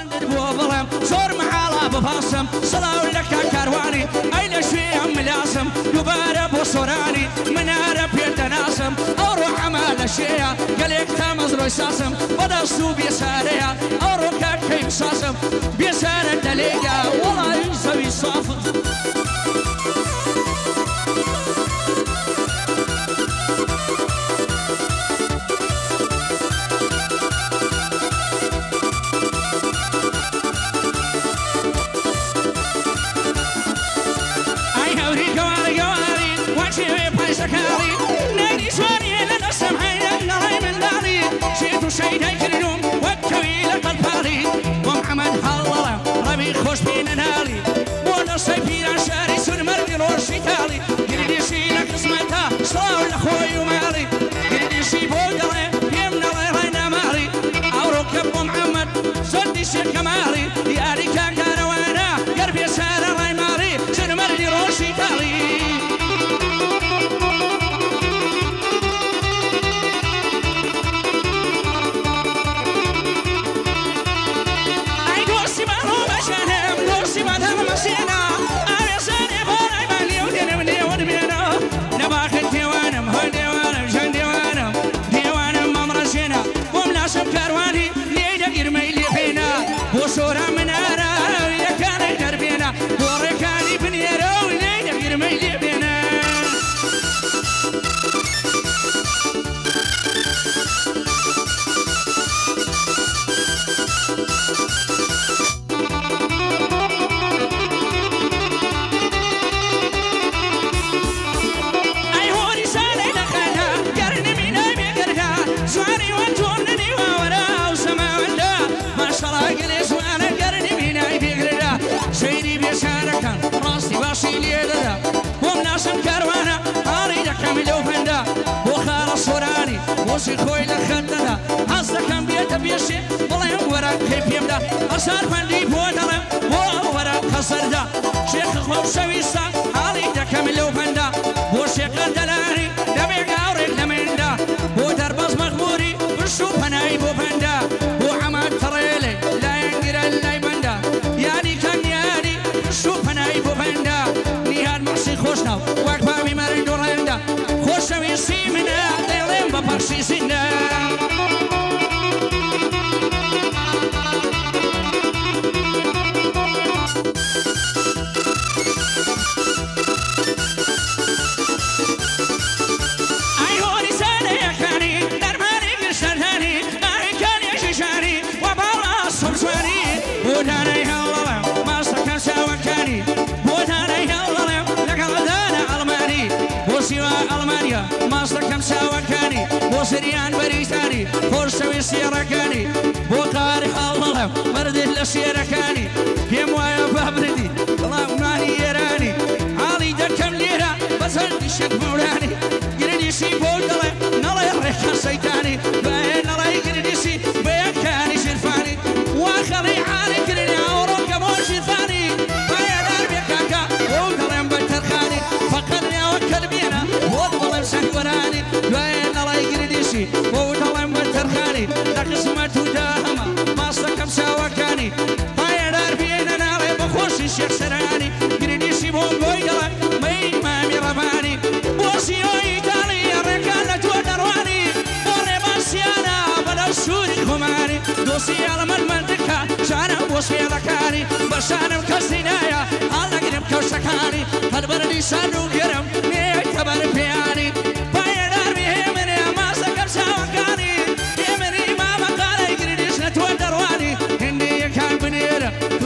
بلندر بو ظلم زور محالا بفاصم صلاة لك كارواني أين شوية ملاسم دوباره بو سوراني مناره بيت ناسم أروح عمال الشيء قالك تامز روي ساسم بدستو بيساريا أروح كيف ساسم بيسار الدليقة والله يسوي صافر شيء يكرنون وكوي لك الفاري ومحمد حلالة ربي خوش بين نالي وانا صيفين شاري سن مردي روشي تالي قريدي شيلك اسمتها صلاة لأخوي ومالي قريدي شي بودري يمنا غيرنا مالي أوروك أبو محمد صدي شي كمالي ياري كاكار وانا قربي سارة راي مالي سن مردي روشي تالي وصورة من أنا يا كان دربنا وركاني بنيرو لين غير ما يلبنا أي هو رسالة لخنا قرن من أبي قرها سواري وانتونني وورا وسما ولا ما شاء الله شيري بيساركن راسي باشي ليدا ومناسم كروانا أريد كامل وفندا وخال الصوراني وسي خوي لخدنا هزكن بيت بيشي والله ورا كيف يبدا أصار فندي بودرم ورا خسردا شيخ خوب سويسا أريد كامل وفندا وشيخ دلاني دمي قاوري لمندا ودر بز مغموري بشوف هناي بوفندا وحمد تريلي لا ينقر اللي بندا يعني كان شوف أنا يبو فندا نهاد مرسي خوشنا وقفا بمارين دورندا خوشنا ويسي منا ديلين ببرسي سندا أيهوني سنة يا كاني درماني قرشتاني أي كان يشيشاني وبالا الصمسواني ودانا يهولا سوكاني بوتاني هالظلم لك الدانا ألماني وسوى ألمانيا مصر كم سوكاني وسريان بريتاني فرسوي سيركاني بوقاري هالظلم مرد السيركاني كم ويا بابردي الله ماني يراني علي دكم ليرة بسنتي شك مولاني قردي سي بودلم نلا يريح سيتاني باين نلا يقردي سي بيكاني شرفاني وخلي عالي قردي عوروك ابو شرفاني سكراني بين الله يقرديسي وودلم بالترخاني لقسمة داهمة ما صكم سواكاني طاير بينا نالي بخوشي الشيخ سراني قرديسي بوم بويدلم مين مامي رباني بوسيو إيطالي ركالة ودرواني بوري باسيانا بلا السوري خماني دوسي على المنطقة شانا بوسي ذكاني بشانا مكسينايا الله قرب كوشكاني هالبردي سانو قرم نيكتبر بياني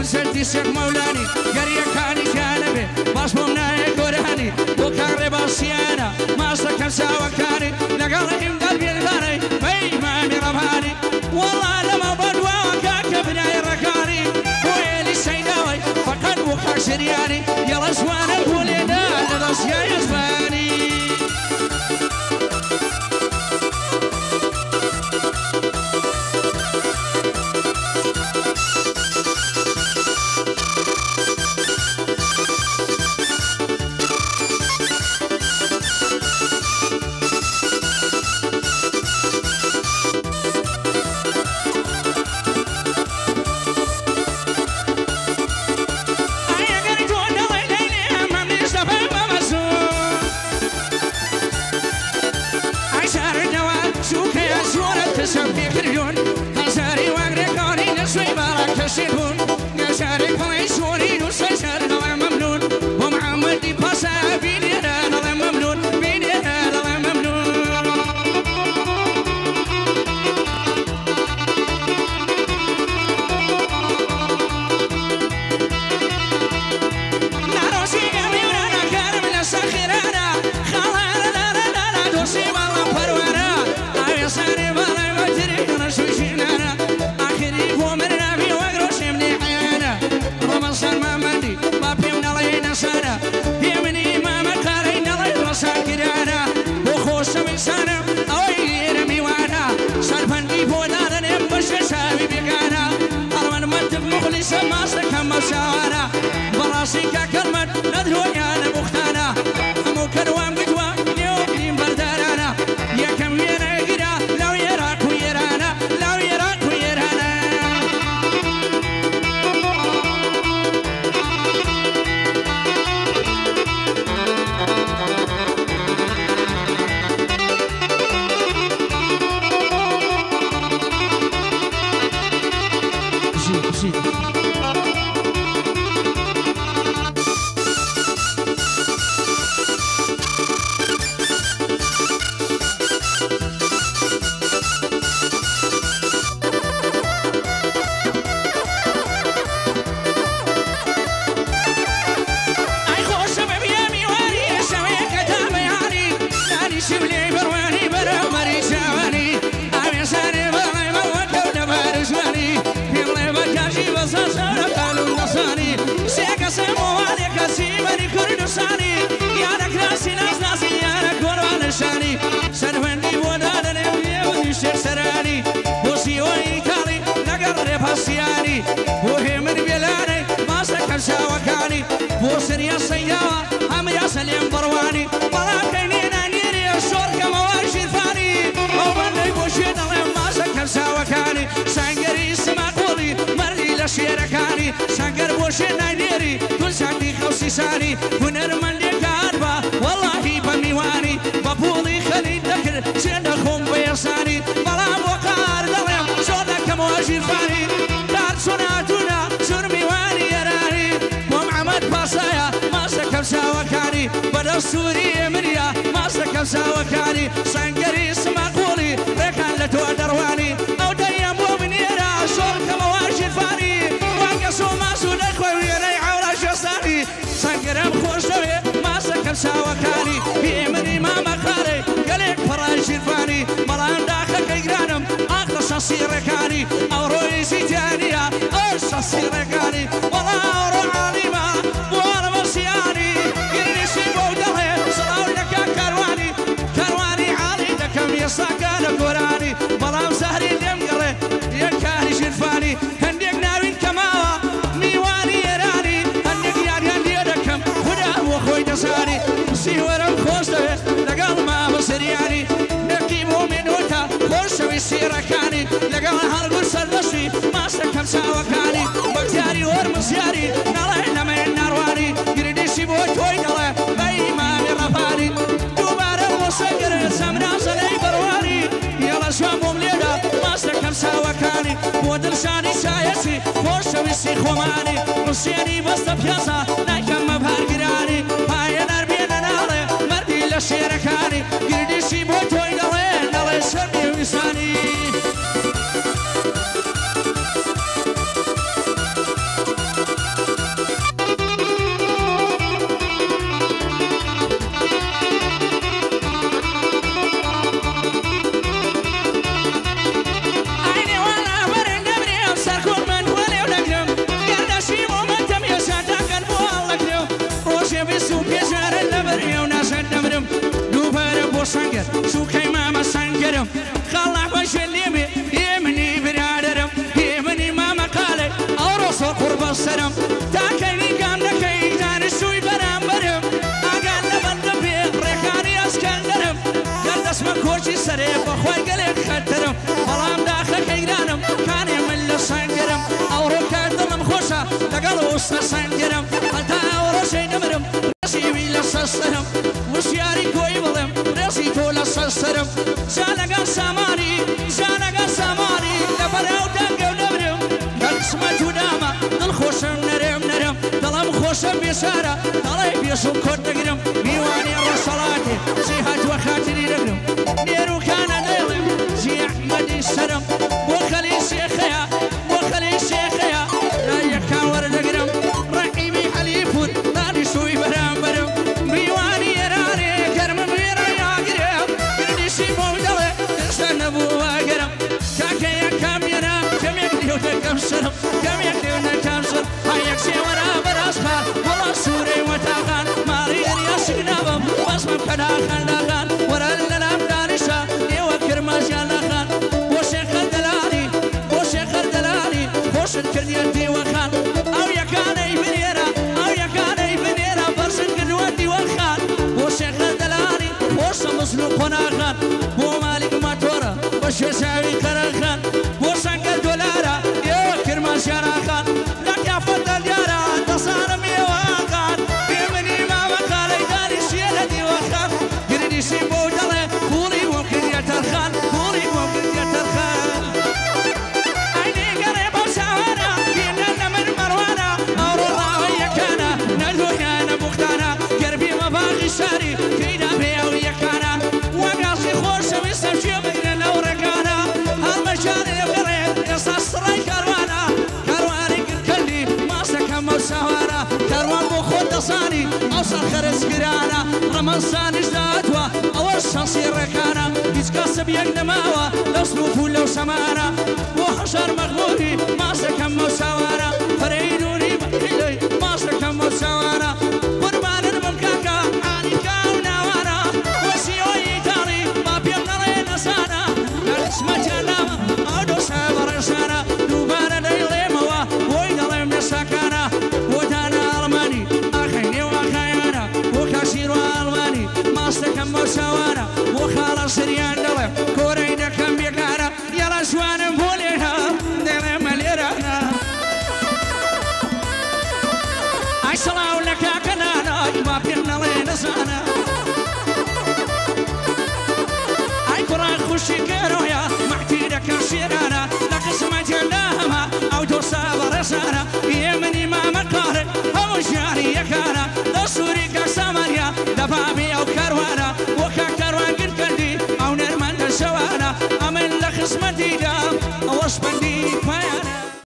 سنتي شيخ مولاني قرية كاني كانبي باش بمناي قراني وكان رباسيانا ما سكن سوا كاني لقالهم قلبي الغاني بي مامي رباني والله لما بدوا وكاك بناي ركاني ويلي سيداوي فقد وخاك شرياني يلا سوان الوليدان لدوس يا يزفاني كشيكون يا شارك فليشوني وسيسر نظام ممنون ومحمد دي باسا بيني أنا نظام ممنون بيني أنا نظام ممنون ناروسي قوي وانا كان من السخيرانا خلانا لا لا لا لا دوسي والله بروانا أبي صاري بالله ما تري أنا شو شينانا آخري فومرنا في وقروش مني حيانا رمضان ما مندي ما بيونا لينا سنة يمني ما مكارينا لينا ساكرانا وخوش من سنة أوي رمي وانا سالفندي فودانا نمبش سابي بيقانا أرمان مدك مخلص ما سكم مساوانا براسي كلمة ندرو يانا مختانا ممكن وام قدوة يوم بردانا يا كم يرى قدا لو يراك ويرانا لو يراك ويرانا سرفندي ودانا نبي الشيخ سراني بوسي ويكالي نقرب هالسياني وهم بيلاني ما سكن ساوكاني بوسن يا سياوة هم يا سليم برواني ملاكينينا نيري الشور كمواشي ثاني ومني بوشي دلم ما سكن ساوكاني سانقري سما قولي مرلي لشيركاني سانقر بوشي نيري كل ساكي خوسي ساني ونرمن لي كاربا والله بميواني بابولي خلي ذكر سنخم بيساني بلام وقار دلم شونك مواجر فاني دار سناتنا سرميواني يراني ومحمد باصايا ما سكب ساوكاني بدو سوري مريا ما سكب ساوكاني سانقري سما قولي ريكان لتو درواني او ديام ومنيرا شونك مواجر فاني وانقصو ما سودك ويري عولا شصاني سانقرم خوشوي ما سكب ساوكاني يمني ما مقاري قليك فراش الفاني مران داخل كيرانم اخلص السيركاني او رويسي تانية ارس السيركاني ولا اورو عالمة وانا مرسياني يرنسي بودهي صلاو لك كرواني كرواني عالي دكم يساقا لقراني مرام سهري اليمقري يكاري شرفاني هنديك ناوين كماوة ميواني يراني هنديك ياريان يدكم ودا وخوي دساني سيورم خوشته لقال ما بصرياني نقيمو من وتا خوشوي سيركاني لقال هالقول سردشي ما سكب ساوكاني بكتاري ورمسياري نالي لما النارواني قرديسي بوتوي دلا باي ما مرفاني دوبارا وسكر سمنا زلي برواني يلا شوامهم ليدا ما سكب ساوكاني ودرساني سايسي خوشوي سيخوماني مسياني بستبياسا نايكم مبهار قراني هاي نربي مردي لشيركاني قرديسي بوتوي دلين دلين سمي ويساني عيني وانا برن دبري امسركم من ولي ولقرم قرداشي ومنتم يسادا قلبو الله قرم روشي بسو بيزار الدبري وناس الدبرم دوبار بوسانجر سو كيما مسانجرم خلا بشليمي يمني برادرم يمني ما مقالي اوروسو قرب السرم تاكيني قامنا كيدان السوي برامبرم اقال لبندبي ريخاني اسكندرم قرد اسمه كوشي سريب اخوي قليل خدرم بلام داخل كيدانم كان يمل سانجرم اورو كادلم خوشا لقالو اسنا سانجرم حتى اوروسي نمرم رسيبي لسسرم وشياري كوي بلم رسي تولا سسرم زانقا ساماني لبراو دنقو نبرم قد سمتو شارع طلعي بيسو كود نقرم ميواني الرسالاتي سيهات وخاتري نقرم نيرو كان نيلم زي أحمد السرم وخلي شيخيا وخلي شيخيا لا يكاور نقرم رحيمي حليفون نادي سوي برام برم ميواني يراني كرم ميرا يا قرم قردي سيبو دلي تنسان بوا قرم كاكيا كامينا كم يكليو تكم سرم كم يكليو نكم سرم هايك سيورا براسخان والله سوري وتاغان مارير يسقنابم باسمم كداخان داخان ورا للام دانشا يوكر ماشيان داخان وشيخ الدلالي وشيخ الدلالي وش الكرديتي وخان او يكاني بنيرا او يكاني بنيرا برسن قدوتي وخان وشيخ الدلالي وش مسلوق وناخان بو مالك ماتورا وش يساوي قرخان وشن الدولارا يوكر ماشيان داخان لك يا فضل يارا تصارم يواقان بيمني ما مقالي داري سيالتي وخان قردي سيبو دلي قولي ممكن يترخان قولي ممكن يترخان عيني قريبة وساوانا بيننا من مروانا أورو الله ويكانا ندونا نبوختانا قربي مباغي ساري كيدا بيا ويكانا وقاسي خوش ويستمشي بيننا ورقانا هالمجال يبريد يصاص راي كاروانا كارواني كالكلي ما سكم وساوانا كاروان بخود تصاني أوصل خرس قرانا رمضان ازدادوا أول شخصي ركانا يتكسب يقدماوا لو سلوف ولو سمانا وحشر مغلوبي ما سكم وساوانا